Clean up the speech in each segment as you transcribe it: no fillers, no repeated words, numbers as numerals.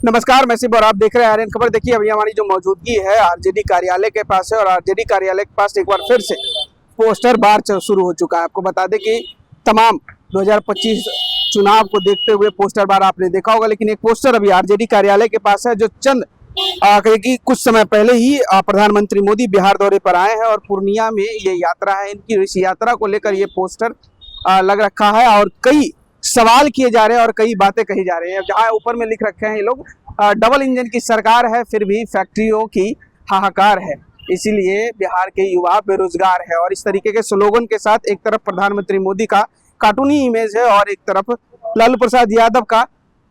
नमस्कार, मैं सिब और आप देख रहे हैं आर्यन खबर। देखिए, अभी हमारी जो मौजूदगी है आरजेडी कार्यालय के पास है और आरजेडी कार्यालय के पास एक बार फिर से पोस्टर बार शुरू हो चुका है। आपको बता दें कि तमाम 2025 चुनाव को देखते हुए पोस्टर बार आपने देखा होगा, लेकिन एक पोस्टर अभी आरजेडी कार्यालय के पास है जो चंद कि कुछ समय पहले ही प्रधानमंत्री मोदी बिहार दौरे पर आए हैं और पूर्णिया में ये यात्रा है इनकी। इस यात्रा को लेकर ये पोस्टर लग रखा है और कई सवाल किए जा रहे हैं और कई बातें कही जा रही हैं। जहां ऊपर में लिख रखे हैं ये लोग, डबल इंजन की सरकार है फिर भी फैक्ट्रियों की हाहाकार है, इसीलिए बिहार के युवा बेरोजगार है। और इस तरीके के स्लोगन के साथ एक तरफ प्रधानमंत्री मोदी का कार्टूनी इमेज है और एक तरफ लालू प्रसाद यादव का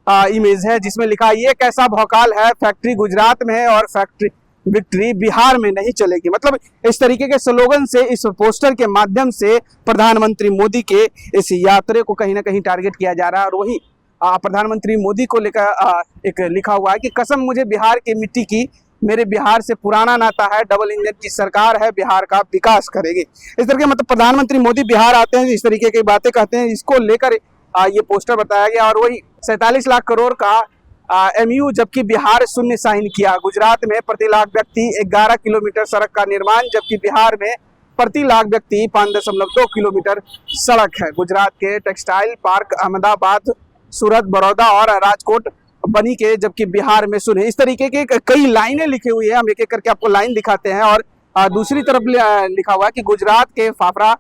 इमेज है, जिसमें लिखा है ये कैसा भौकाल है, फैक्ट्री गुजरात में है और फैक्ट्री विक्ट्री बिहार में नहीं चलेगी। मतलब इस तरीके के स्लोगन से इस पोस्टर के माध्यम से प्रधानमंत्री मोदी के इस यात्रा को कहीं ना कहीं टारगेट किया जा रहा है। और वही प्रधानमंत्री मोदी को लेकर एक लिखा हुआ है कि कसम मुझे बिहार की मिट्टी की, मेरे बिहार से पुराना नाता है, डबल इंजन की सरकार है, बिहार का विकास करेगी। इस तरह के मतलब प्रधानमंत्री मोदी बिहार आते हैं, इस तरीके की बातें कहते हैं, इसको लेकर ये पोस्टर बताया गया। और वही 47 लाख करोड़ का MU जबकि बिहार शून्य साइन किया। गुजरात में प्रति लाख व्यक्ति 11 किलोमीटर सड़क का निर्माण, जबकि बिहार में प्रति लाख व्यक्ति 5.2 किलोमीटर सड़क है। गुजरात के टेक्सटाइल पार्क अहमदाबाद, सूरत, बड़ौदा और राजकोट बनी के, जबकि बिहार में शून्य। इस तरीके के कई लाइनें लिखी हुई है, हम एक एक करके आपको लाइन दिखाते हैं। और दूसरी तरफ लिखा हुआ है कि गुजरात के फाफड़ा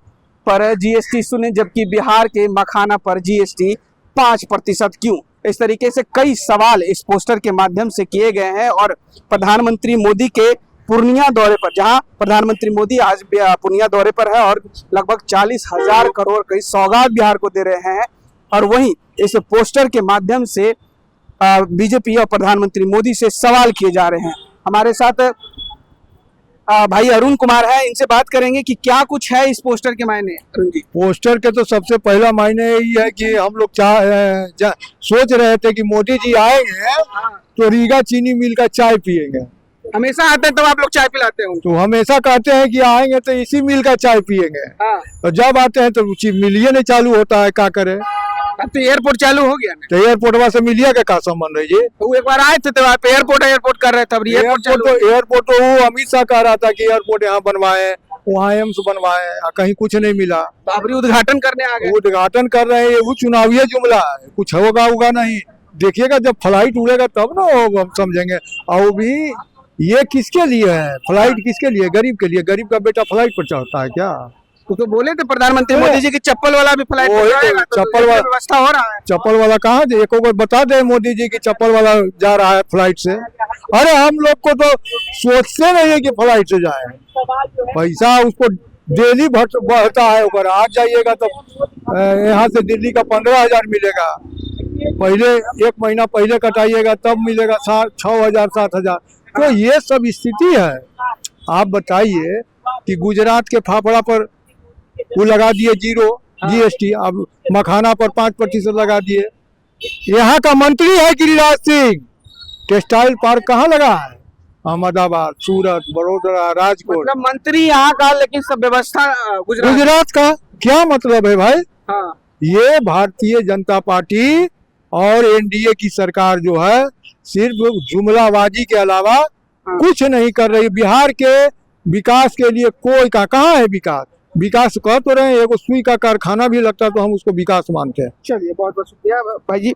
पर GST शून्य, जबकि बिहार के मखाना पर GST 5% क्यों। इस तरीके से कई सवाल इस पोस्टर के माध्यम से किए गए हैं। और प्रधानमंत्री मोदी के पूर्णिया दौरे पर, जहां प्रधानमंत्री मोदी आज पूर्णिया दौरे पर है और लगभग 40,000 करोड़ की सौगात बिहार को दे रहे हैं, और वहीं इस पोस्टर के माध्यम से बीजेपी और प्रधानमंत्री मोदी से सवाल किए जा रहे हैं। हमारे साथ भाई अरुण कुमार है, इनसे बात करेंगे कि क्या कुछ है इस पोस्टर के मायने। अरुण जी, पोस्टर के तो सबसे पहला मायने यही है कि हम लोग सोच रहे थे कि मोदी जी आएंगे तो रीगा चीनी मिल का चाय पिएंगे। हमेशा आते हैं तब आप लोग चाय पिलाते हो? तो हमेशा कहते हैं कि आएंगे तो इसी मिल का चाय पिएंगे। तो जब आते हैं तो मिल ही नहीं चालू होता है, क्या करें। अब तो एयरपोर्ट चालू हो गया ना, तो एयरपोर्ट से मिलिया का क्या संबंध है जी? तो एक बार आए थे तो आप एयरपोर्ट कर रहे थे, अब एयरपोर्ट तो वो अमित शाह कह रहा था कि एयरपोर्ट यहाँ बनवाए, वहाँ एम्स बनवाए, कहीं कुछ नहीं मिला। बाबरी उद्घाटन करने आ गए। उद्घाटन कर रहे हैं, वो चुनावी जुमला है, कुछ होगा नहीं। देखिएगा जब फ्लाइट उड़ेगा तब ना हम समझेंगे। और भी ये किसके लिए है फ्लाइट, किसके लिए? गरीब के लिए। गरीब का बेटा फ्लाइट पर चढ़ता है क्या? तो बोले थे प्रधानमंत्री मोदी जी की चप्पल वाला भी फ्लाइट चप्पल वाला व्यवस्था हो रहा है। चप्पल वाला कहाँ? एक बार बता दे मोदी जी की चप्पल वाला जा रहा है फ्लाइट से। अरे हम लोग को तो सोचते नहीं है कि फ्लाइट से जाए, पैसा उसको डेली बढ़ता है। ऊपर आज जाइएगा तो यहाँ से दिल्ली का 15,000 मिलेगा, पहले 1 महीना पहले कटाइएगा तब मिलेगा 6,000 7,000। तो ये सब स्थिति है। आप बताइए कि गुजरात के फाफड़ा पर वो लगा दिए 0 GST, अब मखाना पर 5% लगा दिए। यहाँ का मंत्री है गिरिराज सिंह, टेक्सटाइल पार्क कहाँ लगा है? अहमदाबाद, सूरत, बड़ौदा, राजकोट। मतलब मंत्री यहाँ का, लेकिन सब व्यवस्था गुजरात का। क्या मतलब है भाई? हाँ। ये भारतीय जनता पार्टी और NDA की सरकार जो है सिर्फ जुमलाबाजी के अलावा कुछ नहीं कर रही। बिहार के विकास के लिए कोई का कहाँ है विकास? विकास कह तो रहे हैं, एक सुई का कारखाना भी लगता तो हम उसको विकास मानते हैं। चलिए, बहुत बहुत शुक्रिया भाई जी।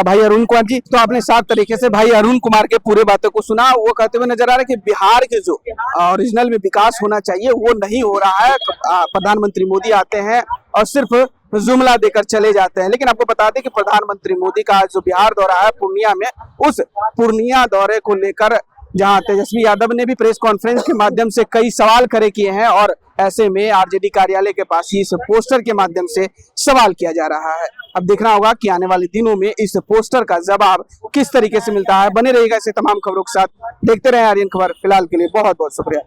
भाई अरुण कुमार जी, तो आपने साफ तरीके से भाई अरुण कुमार के पूरे बातों को सुना। वो कहते हुए नजर आ रहा है कि बिहार के जो ओरिजिनल में विकास होना चाहिए वो नहीं हो रहा है। प्रधानमंत्री मोदी आते हैं और सिर्फ जुमला देकर चले जाते हैं। लेकिन आपको बता दें कि प्रधानमंत्री मोदी का जो बिहार दौरा है पूर्णिया में, उस पूर्णिया दौरे को लेकर जहां तेजस्वी यादव ने भी प्रेस कॉन्फ्रेंस के माध्यम से कई सवाल खड़े किए हैं, और ऐसे में आरजेडी कार्यालय के पास ही इस पोस्टर के माध्यम से सवाल किया जा रहा है। अब देखना होगा कि आने वाले दिनों में इस पोस्टर का जवाब किस तरीके से मिलता है। बने रहेगा ऐसे तमाम खबरों के साथ, देखते रहे आर्यन खबर। फिलहाल के लिए बहुत बहुत शुक्रिया।